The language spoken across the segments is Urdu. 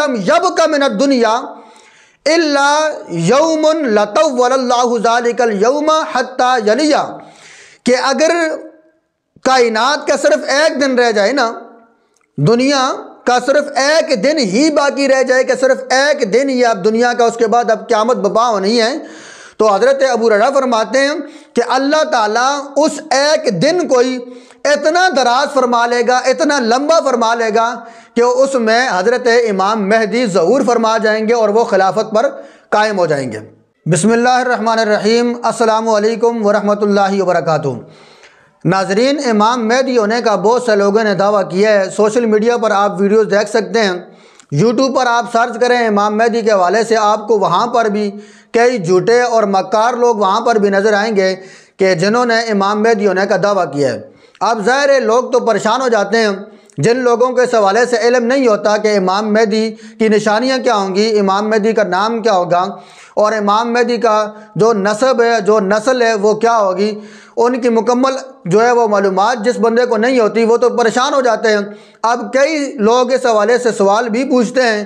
لم یبق من الدنیا الا یوم لطول اللہ ذلک اليوم حتی یلیا، کہ اگر کائنات کا صرف ایک دن رہ جائے نا، دنیا کا صرف ایک دن ہی باقی رہ جائے کہ صرف ایک دن ہی اب دنیا کا، اس کے بعد اب قیامت برپا ہونی ہے، تو حضرت ابو ہریرہ فرماتے ہیں کہ اللہ تعالیٰ اس ایک دن کو ہی اتنا دراز فرما لے گا، اتنا لمبا فرما لے گا کہ اس میں حضرت امام مہدی ظہور فرما جائیں گے اور وہ خلافت پر قائم ہو جائیں گے۔ بسم اللہ الرحمن الرحیم۔ السلام علیکم ورحمۃ اللہ وبرکاتہ۔ ناظرین، امام مہدی ہونے کا بہت سے لوگوں نے دعویٰ کیا ہے۔ سوشل میڈیا پر آپ ویڈیوز دیکھ سکتے ہیں، یوٹیوب پر آپ سرچ کریں امام مہدی کے حوالے سے، آپ کو وہاں پر بھی کئی جھوٹے اور مکار لوگ وہاں پر بھی نظر آئیں گے کہ جنہوں نے امام مہدی ہونے کا دعویٰ کیا ہے۔ اب ظاہر ہے لوگ تو پریشان ہو جاتے ہیں جن لوگوں کے اس حوالے سے علم نہیں ہوتا کہ امام مہدی کی نشانیاں کیا ہوں گی، امام مہدی کا نام کیا ہوگا، اور امام مہدی کا جو نسب ہے، جو نسل ہے وہ کیا ہوگی، ان کی مکمل جو ہے وہ معلومات جس بندے کو نہیں ہوتی وہ تو پریشان ہو جاتے ہیں۔ اب کئی لوگ اس حوالے سے سوال بھی پوچھتے ہیں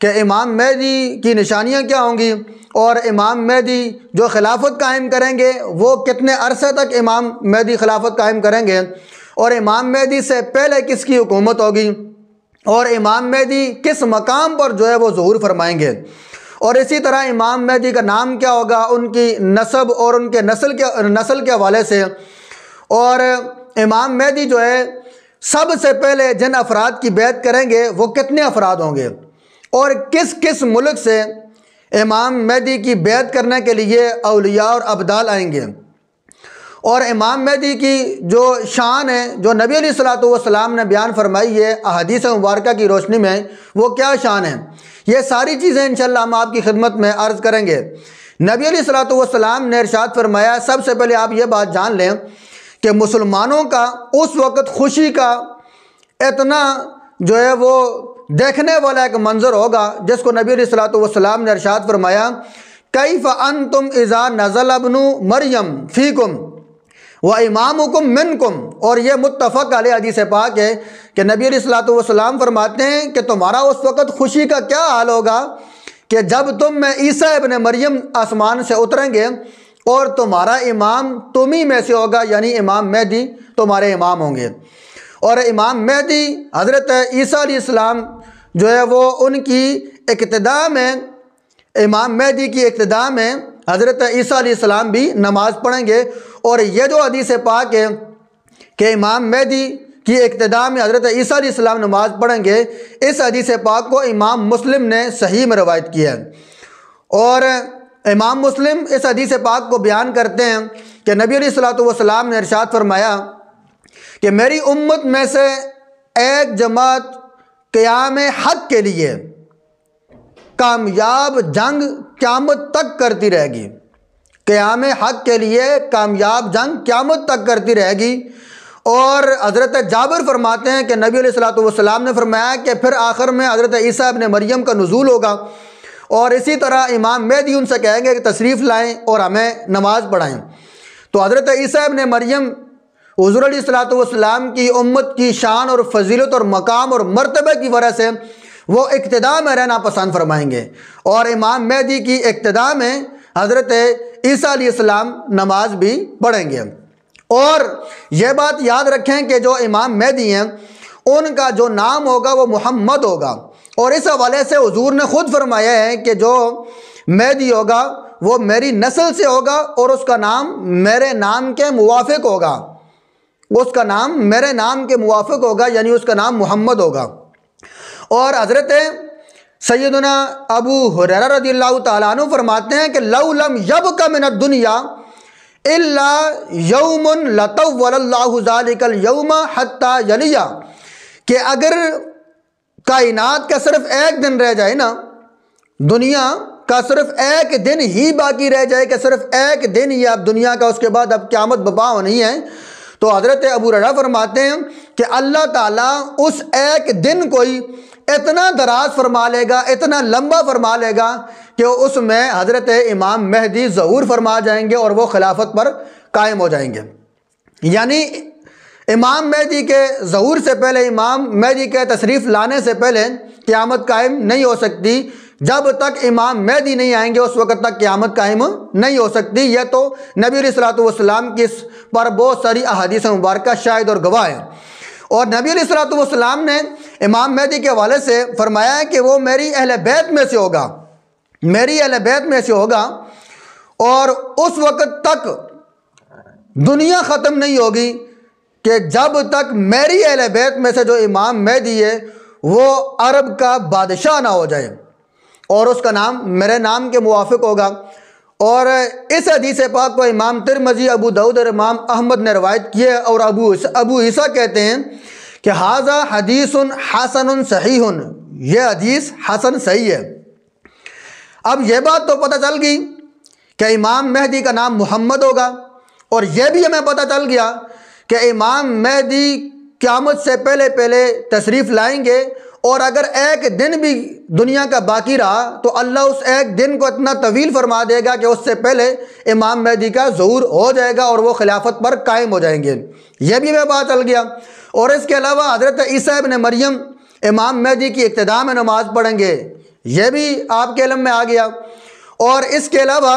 کہ امام مہدی کی نشانیاں کیا ہوں گی، اور امام مہدی جو خلافت قائم کریں گے وہ کتنے عرصے تک امام مہدی خلافت قائم کریں گے، اور امام مہدی سے پہلے کس کی حکومت ہوگی، اور امام مہدی کس مقام پر جو ہے وہ ظہور فرمائیں گے، اور اسی طرح امام مہدی کا نام کیا ہوگا، ان کی نسب اور ان کے نسل کے حوالے سے، اور امام مہدی جو ہے سب سے پہلے جن افراد کی بیعت کریں گے وہ کتنے افراد ہوں گے، اور کس کس ملک سے امام مہدی کی بیعت کرنے کے لیے اولیاء اور ابدال آئیں گے، اور امام مہدی کی جو شان ہے جو نبی علیہ الصلوۃ والسلام نے بیان فرمائی ہے احادیث مبارکہ کی روشنی میں، وہ کیا شان ہے، یہ ساری چیزیں انشاءاللہ ہم آپ کی خدمت میں عرض کریں گے۔ نبی علیہ الصلوۃ والسلام نے ارشاد فرمایا، سب سے پہلے آپ یہ بات جان لیں کہ مسلمانوں کا اس وقت خوشی کا اتنا جو ہے وہ دیکھنے والا ایک منظر ہوگا جس کو نبی علیہ الصلوۃ والسلام نے ارشاد فرمایا، کیف انتم اذا نزل ابن مریم فیکم وامامکم منکم، اور یہ متفق علیہ حدیث پاک ہے کہ نبی علیہ الصلوۃ والسلام فرماتے ہیں کہ تمہارا اس وقت خوشی کا کیا حال ہوگا کہ جب تم میں عیسیٰ ابن مریم آسمان سے اتریں گے اور تمہارا امام تمہیں میں سے ہوگا، یعنی امام مہدی تمہارے امام ہوں گے، اور امام مہدی حضرت عیسیٰ علیہ السلام جو ہے وہ ان کی اقتداء میں، امام مہدی کی اقتداء میں حضرت عیسیٰ علیہ السلام بھی نماز پڑھیں گے، اور یہ جو حدیث پاک ہے کہ امام مہدی کی اقتداء میں حضرت عیسیٰ علیہ السلام نماز پڑھیں گے، اس حدیث پاک کو امام مسلم نے صحیح میں روایت کیا ہے، اور امام مسلم اس حدیث پاک کو بیان کرتے ہیں کہ نبی علیہ الصلوۃ والسلام نے ارشاد فرمایا کہ میری امت میں سے ایک جماعت قیام حق کے لیے کامیاب جنگ قیامت تک کرتی رہے گی، قیام حق کے لیے کامیاب جنگ قیامت تک کرتی رہے گی، اور حضرت جابر فرماتے ہیں کہ نبی علیہ الصلوۃ والسلام نے فرمایا کہ پھر آخر میں حضرت عیسیٰ ابن مریم کا نزول ہوگا، اور اسی طرح امام مہدی ان سے کہیں گے کہ تشریف لائیں اور ہمیں نماز پڑھائیں، تو حضرت عیسیٰ ابن مریم حضور علیہ الصلوۃ والسلام کی امت کی شان اور فضیلت اور مقام اور مرتبہ کی وجہ سے وہ اقتداء میں رہنا پسند فرمائیں گے، اور امام مہدی کی اقتداء میں حضرت عیسیٰ علیہ السلام نماز بھی پڑھیں گے۔ اور یہ بات یاد رکھیں کہ جو امام مہدی ہیں ان کا جو نام ہوگا وہ محمد ہوگا، اور اس حوالے سے حضور نے خود فرمایا ہے کہ جو مہدی ہوگا وہ میری نسل سے ہوگا اور اس کا نام میرے نام کے موافق ہوگا، اس کا نام میرے نام کے موافق ہوگا، یعنی اس کا نام محمد ہوگا۔ اور حضرت سیدنا ابو ہریرہ رضی اللہ تعالیٰ عنہ فرماتے ہیں کہ لو لم یبق من الدنیا الا یوم لطول اللہ ذلک اليوم حتی یلیا، کہ اگر کائنات کا صرف ایک دن رہ جائے نا، دنیا کا صرف ایک دن ہی باقی رہ جائے کہ صرف ایک دن ہی اب دنیا کا، اس کے بعد اب قیامت برپا ہونی ہے، تو حضرت ابو ہریرہ فرماتے ہیں کہ اللہ تعالیٰ اس ایک دن کو ہی اتنا دراز فرما لے گا، اتنا لمبا فرما لے گا کہ اس میں حضرت امام مہدی ظہور فرما جائیں گے اور وہ خلافت پر قائم ہو جائیں گے، یعنی امام مہدی کے ظہور سے پہلے، امام مہدی کے تشریف لانے سے پہلے قیامت قائم نہیں ہو سکتی۔ جب تک امام مہدی نہیں آئیں گے اس وقت تک قیامت قائم نہیں ہو سکتی۔ یہ تو نبی علیہ الصلوۃ والسلام کی اس پر بہت ساری احادیث مبارکہ شاہد اور گواہ ہیں۔ اور نبی علیہ الصلوۃ والسلام نے امام مہدی کے حوالے سے فرمایا ہے کہ وہ میری اہل بیت میں سے ہوگا، میری اہل بیت میں سے ہوگا، اور اس وقت تک دنیا ختم نہیں ہوگی کہ جب تک میری اہل بیت میں سے جو امام مہدی ہے وہ عرب کا بادشاہ نہ ہو جائے، اور اس کا نام میرے نام کے موافق ہوگا۔ اور اس حدیث پاک کو امام ترمذی، ابو داؤد اور امام احمد نے روایت کی ہے، اور ابو عیسیٰ کہتے ہیں کہ ھذا حدیث حسن صحیح، یہ حدیث حسن صحیح ہے۔ اب یہ بات تو پتہ چل گئی کہ امام مہدی کا نام محمد ہوگا، اور یہ بھی ہمیں پتہ چل گیا کہ امام مہدی قیامت سے پہلے پہلے تشریف لائیں گے، اور اگر ایک دن بھی دنیا کا باقی رہا تو اللہ اس ایک دن کو اتنا طویل فرما دے گا کہ اس سے پہلے امام مہدی کا ظہور ہو جائے گا اور وہ خلافت پر قائم ہو جائیں گے، یہ بھی ہمیں پتہ چل گیا۔ اور اس کے علاوہ حضرت عیسیٰ ابن مریم امام مہدی کی ابتداء میں نماز پڑھیں گے، یہ بھی آپ کے علم میں آ گیا۔ اور اس کے علاوہ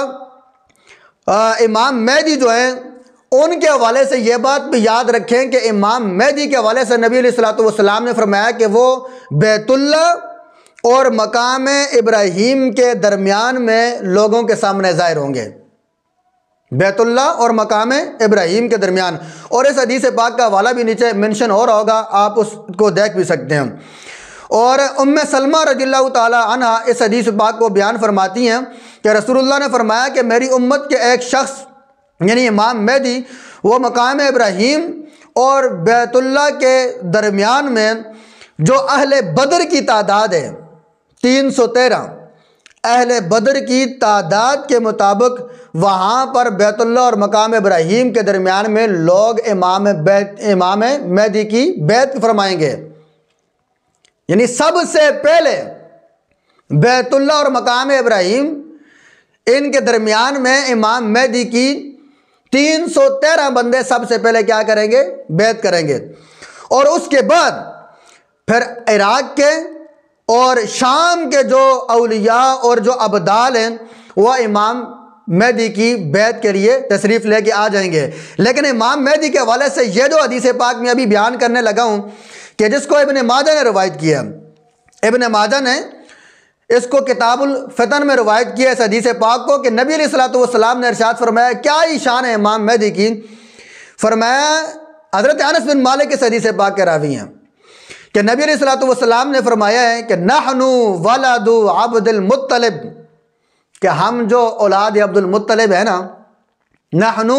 امام مہدی جو ہیں ان کے حوالے سے یہ بات بھی یاد رکھیں کہ امام مہدی کے حوالے سے نبی علیہ الصلوۃ والسلام نے فرمایا کہ وہ بیت اللہ اور مقام ابراہیم کے درمیان میں لوگوں کے سامنے ظاہر ہوں گے، بیت اللہ اور مقام ابراہیم کے درمیان۔ اور اس حدیث پاک کا حوالہ بھی نیچے منشن ہو رہا ہوگا، آپ اس کو دیکھ بھی سکتے ہیں۔ اور ام سلمہ رضی اللہ تعالی عنہ اس حدیث پاک کو بیان فرماتی ہیں کہ رسول اللہ نے فرمایا کہ میری امت کے ایک شخص یعنی امام مہدی وہ مقام ابراہیم اور بیت اللہ کے درمیان میں جو اہل بدر کی تعداد ہے 313، اہل بدر کی تعداد کے مطابق وہاں پر بیت اللہ اور مقام ابراہیم کے درمیان میں لوگ امام مہدی کی بیعت فرمائیں گے، یعنی سب سے پہلے بیت اللہ اور مقام ابراہیم ان کے درمیان میں امام مہدی کی 313 بندے سب سے پہلے کیا کریں گے؟ بیعت کریں گے۔ اور اس کے بعد پھر عراق کے اور شام کے جو اولیاء اور جو ابدال ہیں وہ امام مہدی کی بیعت کے لیے تشریف لے کے آ جائیں گے۔ لیکن امام مہدی کے حوالے سے یہ جو حدیث پاک میں ابھی بیان کرنے لگا ہوں کہ جس کو ابن ماجہ نے روایت کیا، ابن ماجہ نے اس کو کتاب الفتن میں روایت کیا اس حدیث پاک کو کہ نبی علیہ الصلوۃ والسلام نے ارشاد فرمایا، کیا ہی شان ہے امام مہدی کی، فرمایا حضرت انس بن مالک اس حدیث پاک کے راوی ہیں کہ نبی علیہ الصلوۃ والسلام نے فرمایا ہے کہ نحن ولد عبد المطلب، کہ ہم جو اولاد عبد المطلب ہے نا، نحن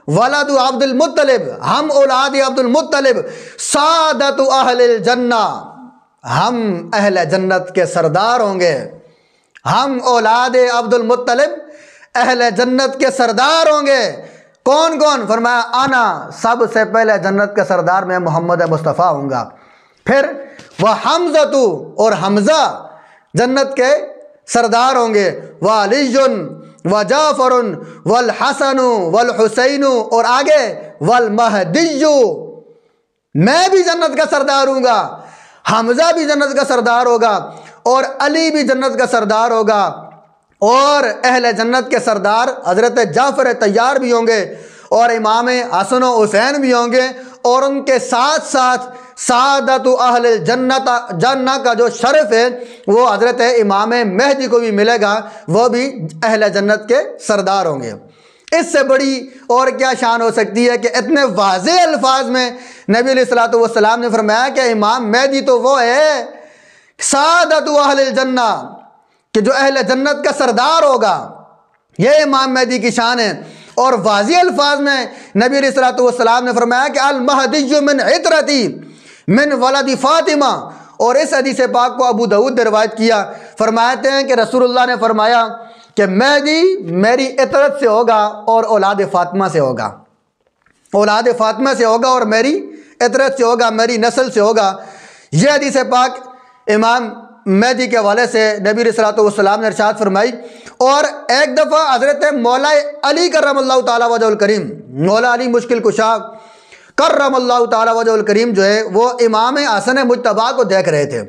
ولد عبد المطلب، ہم اولاد عبد المطلب، سعادت اہل الجنہ، ہم اہل جنت کے سردار ہوں گے، ہم اولاد عبد المطلب اہل جنت کے سردار ہوں گے۔ کون کون؟ فرمایا انا، سب سے پہلے جنت کے سردار میں محمد مصطفیٰ ہوں گا، پھر وہ حمزہ، اور حمزہ جنت کے سردار ہوں گے، وعلی وجعفر والحسن والحسین، اور آگے والمہدی، میں بھی جنت کا سردار ہوں گا، حمزہ بھی جنت کا سردار ہوگا، اور علی بھی جنت کا سردار ہوگا، اور اہل جنت کے سردار حضرت جعفر طیار بھی ہوں گے، اور امام حسن و حسین بھی ہوں گے، اور ان کے ساتھ ساتھ سعادت اہل جنہ کا جو شرف ہے وہ حضرت امام مہدی کو بھی ملے گا، وہ بھی اہل جنت کے سردار ہوں گے۔ اس سے بڑی اور کیا شان ہو سکتی ہے کہ اتنے واضح الفاظ میں نبی علیہ الصلوۃ والسلام نے فرمایا کہ امام مہدی تو وہ ہے سعادت اہل الجنہ، کہ جو اہل جنت کا سردار ہوگا، یہ امام مہدی کی شان ہے۔ اور واضح الفاظ میں نبی علیہ الصلوۃ والسلام نے فرمایا کہ المہدی من عطرتی من ولد فاطمہ، اور اس حدیث پاک کو ابو داؤد نے روایت کیا، فرماتے ہیں کہ رسول اللہ نے فرمایا کہ مہدی میری عطرت سے ہوگا اور اولاد فاطمہ سے ہوگا، اولاد فاطمہ سے ہوگا اور میری عطرت سے ہوگا، میری نسل سے ہوگا۔ یہ حدیث پاک امام مہدی کے حوالے سے نبی علیہ الصلوۃ والسلام نے ارشاد فرمائی۔ اور ایک دفعہ حضرت مولا علی کرم اللہ تعالیٰ وجہ الکریم، مولا علی مشکل کشا، کرم اللہ تعالیٰ وجہ الکریم جو ہے وہ امام حسن مجتبیٰ کو دیکھ رہے تھے۔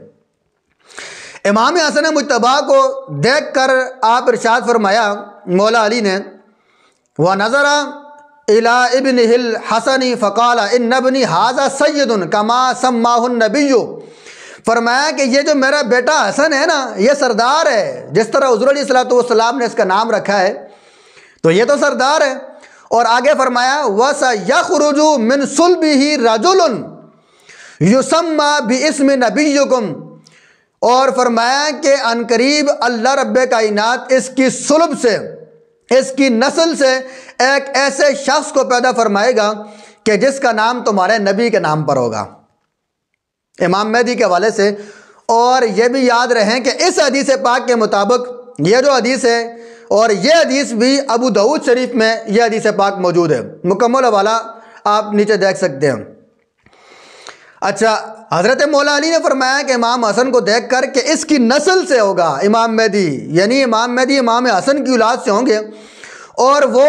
امام حسن مجتبیٰ کو دیکھ کر آپ ارشاد فرمایا مولا علی نے، وَنَظَرَ إِلَىٰ ابْنِهِ الْحَسَنِ فَقَالَ إِنَّ ابْنِي هَٰذَا سَيِّدٌ كَمَا سَمَّاهُ النَّبِيُّ، فرمایا کہ یہ جو میرا بیٹا حسن ہے نا یہ سردار ہے، جس طرح حضور علیہ السلام نے اس کا نام رکھا ہے تو یہ تو سردار ہے۔ اور آگے فرمایا وَسَيَخْرُجُ مِنْ صُلْبِهِ رَجُلٌ يُسَمَّىٰ بِاسْمِ نَبِيِّكُمْ، اور فرمایا کہ عنقریب اللہ رب کائنات اس کی صلب سے، اس کی نسل سے ایک ایسے شخص کو پیدا فرمائے گا کہ جس کا نام تمہارے نبی کے نام پر ہوگا، امام مہدی کے حوالے سے۔ اور یہ بھی یاد رہیں کہ اس حدیث پاک کے مطابق یہ جو حدیث ہے اور یہ حدیث بھی ابو داؤد شریف میں یہ حدیث پاک موجود ہے، مکمل حوالہ آپ نیچے دیکھ سکتے ہیں۔ اچھا، حضرت مولا علی نے فرمایا کہ امام حسن کو دیکھ کر کہ اس کی نسل سے ہوگا امام مہدی، یعنی امام مہدی امام حسن کی اولاد سے ہوں گے، اور وہ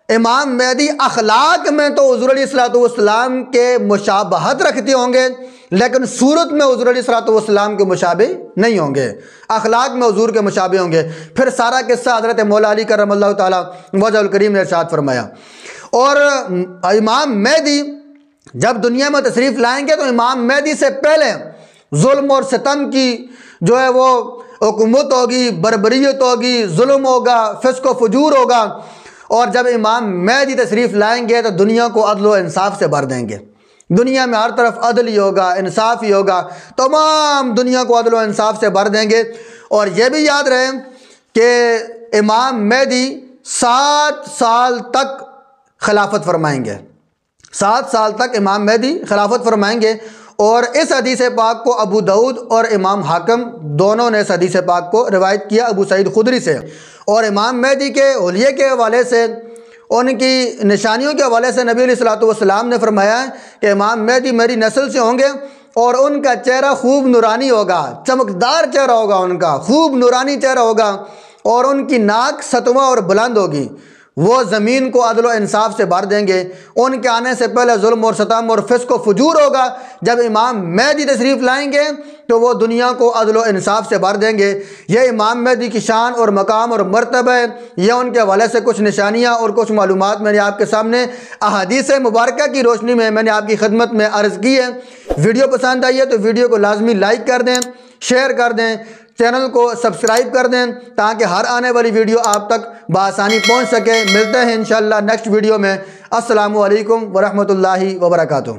امام مہدی اخلاق میں تو حضور علیہ السلام کے مشابہت رکھتے ہوں گے، لیکن صورت میں حضور علیہ السلام کے مشابہ نہیں ہوں گے، اخلاق میں حضور کے مشابہ ہوں گے۔ پھر سارا قصہ حضرت مولا علی کرم اللہ تعالیٰ وجہ الکریم نے ارشاد فرمایا۔ اور امام مہدی جب دنیا میں تشریف لائیں گے تو امام مہدی سے پہلے ظلم اور ستم کی جو ہے وہ حکومت ہوگی، بربریت ہوگی، ظلم ہوگا، فسق و فجور ہوگا، اور جب امام مہدی تشریف لائیں گے تو دنیا کو عدل و انصاف سے بھر دیں گے۔ دنیا میں ہر طرف عدل ہی ہوگا، انصاف ہی ہوگا، تمام دنیا کو عدل و انصاف سے بھر دیں گے۔ اور یہ بھی یاد رہے کہ امام مہدی 7 سال تک خلافت فرمائیں گے، 7 سال تک امام مہدی خلافت فرمائیں گے۔ اور اس حدیث پاک کو ابو داؤد اور امام حاکم دونوں نے اس حدیث پاک کو روایت کیا ابو سعید خدری سے۔ اور امام مہدی کے حلیے کے حوالے سے، ان کی نشانیوں کے حوالے سے نبی علیہ السلام نے فرمایا ہے کہ امام مہدی میری نسل سے ہوں گے اور ان کا چہرہ خوب نورانی ہوگا، چمکدار چہرہ ہوگا، ان کا خوب نورانی چہرہ ہوگا، اور ان کی ناک ستواں اور بلند ہوگی۔ وہ زمین کو عدل و انصاف سے بھر دیں گے۔ ان کے آنے سے پہلے ظلم اور ستم اور فسق و فجور ہوگا، جب امام مہدی تشریف لائیں گے تو وہ دنیا کو عدل و انصاف سے بھر دیں گے۔ یہ امام مہدی کی شان اور مقام اور مرتبہ ہے۔ یہ ان کے حوالے سے کچھ نشانیاں اور کچھ معلومات میں نے آپ کے سامنے احادیث مبارکہ کی روشنی میں میں نے آپ کی خدمت میں عرض کی ہے۔ ویڈیو پسند آئی ہے تو ویڈیو کو لازمی لائک کر دیں، شیئر کر دیں، چینل کو سبسکرائب کر دیں تاکہ ہر آنے والی ویڈیو آپ تک بآسانی پہنچ سکے۔ ملتے ہیں انشاءاللہ نیکسٹ ویڈیو میں۔ السلام علیکم ورحمۃ اللہ وبرکاتہ۔